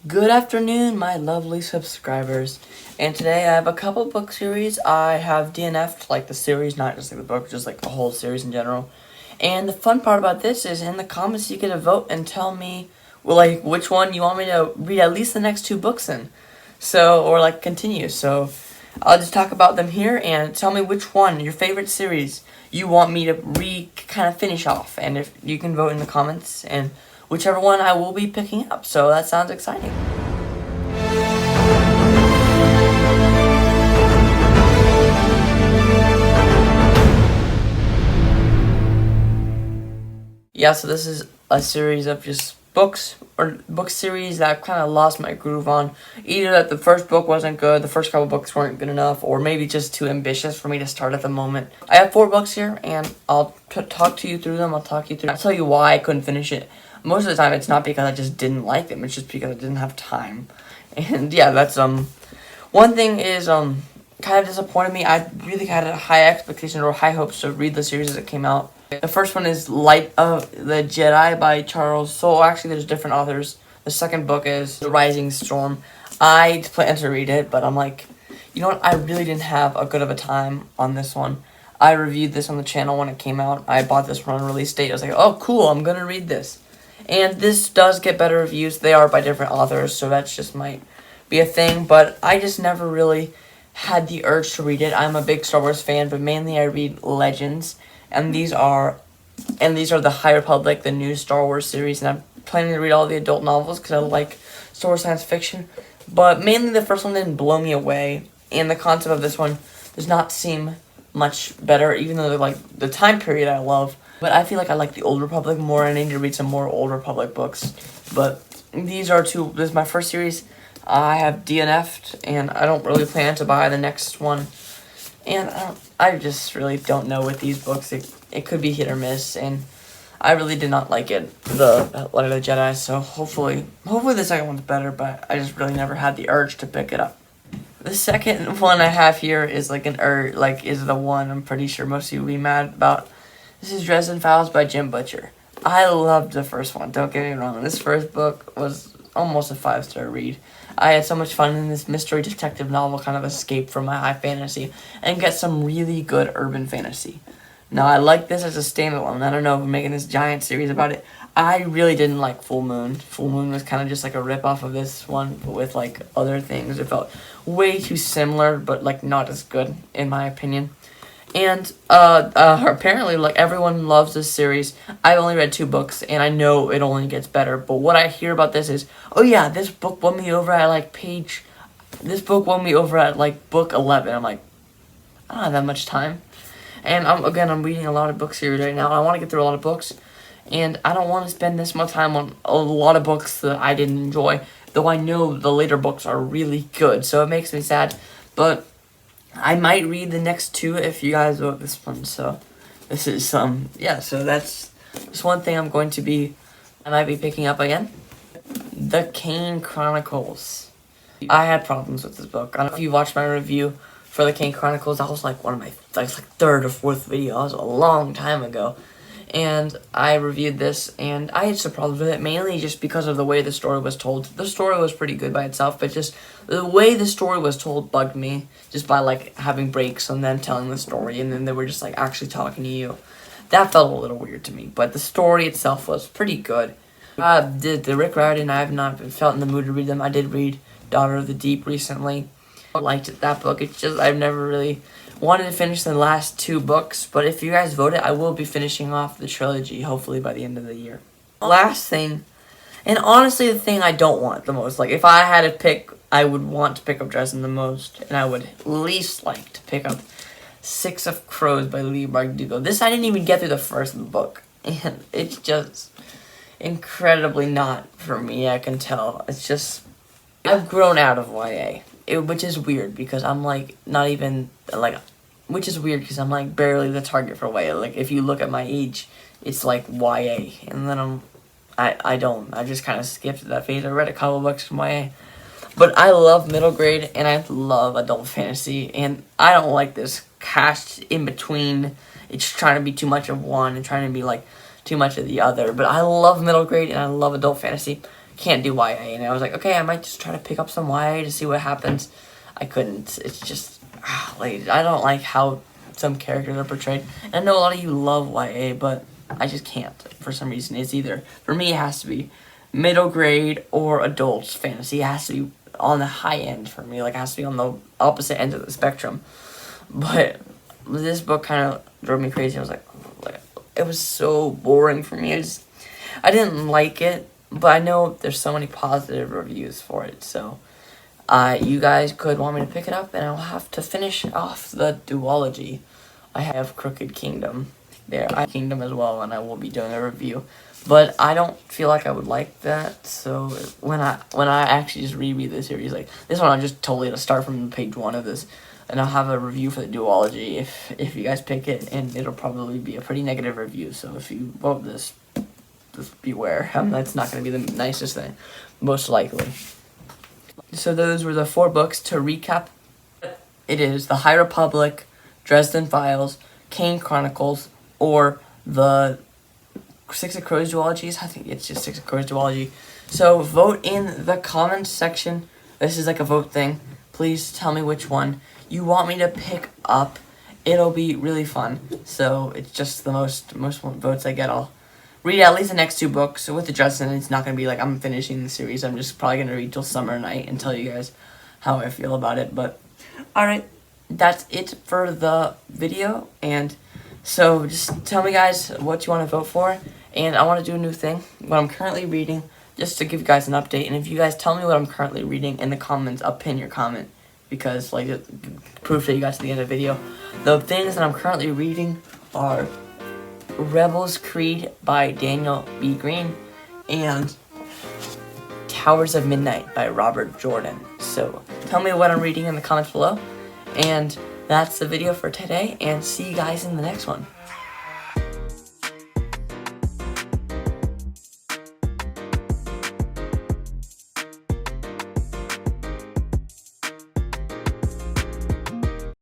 Good afternoon, my lovely subscribers. And today I have a couple book series. I have DNF, like the series, not just like the book, just like the whole series in general. And the fun part about this is in the comments you get to vote and tell me, well, like which one you want me to read at least the next two books in. So, or like continue. So, I'll just talk about them here and tell me which one, your favorite series, you want me to kind of finish off. And if you can vote in the comments, and whichever one I will be picking up. So that sounds exciting. Yeah, so this is a series of just books or book series that I've kind of lost my groove on. Either that the first book wasn't good, the first couple books weren't good enough, or maybe just too ambitious for me to start at the moment. I have 4 books here, and I'll talk to you through them. I'll tell you why I couldn't finish it. Most of the time, it's not because I just didn't like them. It's just because I didn't have time. And yeah, that's one thing is kind of disappointed me. I really had a high expectation or high hopes to read the series as it came out. The first one is Light of the Jedi by Charles Soule. Actually, there's different authors. The second book is The Rising Storm. I plan to read it, but I'm like, you know what? I really didn't have a good of a time on this one. I reviewed this on the channel when it came out. I bought this one on release date. I was like, oh, cool, I'm going to read this. And this does get better reviews. They are by different authors, so that just might be a thing. But I just never really had the urge to read it. I'm a big Star Wars fan, but mainly I read Legends. And these are the High Republic, the new Star Wars series. And I'm planning to read all the adult novels because I like Star Wars science fiction. But mainly the first one didn't blow me away. And the concept of this one does not seem much better, even though like the time period I love. But I feel like I like the Old Republic more. I need to read some more Old Republic books. But this is my first series. I have DNF'd, and I don't really plan to buy the next one. And I just really don't know with these books. It could be hit or miss, and I really did not like it, the Light of the Jedi. So hopefully the second one's better, but I just really never had the urge to pick it up. The second one I have here is is the one I'm pretty sure most of you will be mad about. This is Dresden Fouls by Jim Butcher. I loved the first one, don't get me wrong. This first book was almost a 5-star read. I had so much fun in this mystery detective novel, kind of escape from my high fantasy, and get some really good urban fantasy. Now, I like this as a standalone. I don't know if I'm making this giant series about it. I really didn't like Full Moon. Full Moon was kind of just like a rip-off of this one, but with like other things. It felt way too similar, but like not as good, in my opinion. And apparently, like, everyone loves this series. I've only read 2 books, and I know it only gets better. But what I hear about this is, oh yeah, this book won me over at book 11. I'm like, I don't have that much time. And I'm reading a lot of book series right now. And I want to get through a lot of books, and I don't want to spend this much time on a lot of books that I didn't enjoy. Though I know the later books are really good, so it makes me sad. But I might read the next 2 if you guys vote this one. So this is so that's just one thing I might be picking up again. The Kane Chronicles. I had problems with this book. I don't know if you watched my review for the Kane Chronicles. That was like one of my third or fourth video. That was a long time ago. And I reviewed this, and I had some problems with it, mainly just because of the way the story was told. The story was pretty good by itself, but just the way the story was told bugged me, just by, like, having breaks and then telling the story, and then they were just, like, actually talking to you. That felt a little weird to me, but the story itself was pretty good. The Rick Riordan, I have not felt in the mood to read them. I did read Daughter of the Deep recently. I liked that book. It's just, I've never really wanted to finish the last 2 books, but if you guys vote it, I will be finishing off the trilogy, hopefully by the end of the year. Last thing, and honestly the thing I don't want the most, like if I had to pick, I would want to pick up Dresden the most, and I would least like to pick up Six of Crows by Lee Bardugo. This I didn't even get through the first book, and it's just incredibly not for me, I can tell. It's just, I've grown out of YA. Which is weird because I'm like which is weird because I'm like barely the target for YA. Like if you look at my age, it's like YA, and then I just kind of skipped that phase. I read a couple books from YA, but I love middle grade and I love adult fantasy, and I don't like this cast in between. It's trying to be too much of one and trying to be like too much of the other. But I love middle grade and I love adult fantasy. can't do YA. And I was like, okay, I might just try to pick up some YA to see what happens. I couldn't. It's just, like, I don't like how some characters are portrayed. And I know a lot of you love YA, but I just can't for some reason. It's either, for me, it has to be middle grade or adult fantasy. It has to be on the high end for me. Like, it has to be on the opposite end of the spectrum. But this book kind of drove me crazy. I was like, it was so boring for me. I didn't like it, but I know there's so many positive reviews for it. So, you guys could want me to pick it up, and I'll have to finish off the duology. I have Crooked Kingdom there. I have Kingdom as well, and I will be doing a review. But I don't feel like I would like that. So when I actually just reread the series, like this one, I'm just totally gonna start from page 1 of this. And I'll have a review for the duology if you guys pick it, and it'll probably be a pretty negative review. So if you vote this, just beware. That's not going to be the nicest thing, most likely. So those were the 4 books. To recap, it is The High Republic, Dresden Files, Kane Chronicles, or the Six of Crows duologies. I think it's just Six of Crows duology. So vote in the comments section. This is like a vote thing. Please tell me which one you want me to pick up. It'll be really fun. So it's just the most votes I get. I'll read at least the next 2 books. So with the Dresden, it's not gonna be like I'm finishing the series. I'm just probably gonna read till summer night and tell you guys how I feel about it. But alright, that's it for the video. And so just tell me guys what you want to vote for. And I want to do a new thing, what I'm currently reading, just to give you guys an update. And if you guys tell me what I'm currently reading in the comments, I'll pin your comment. Because, like, proof that you got to the end of the video. The things that I'm currently reading are Rebels Creed by Daniel B. Green and Towers of Midnight by Robert Jordan. So, tell me what I'm reading in the comments below. And that's the video for today, and see you guys in the next one.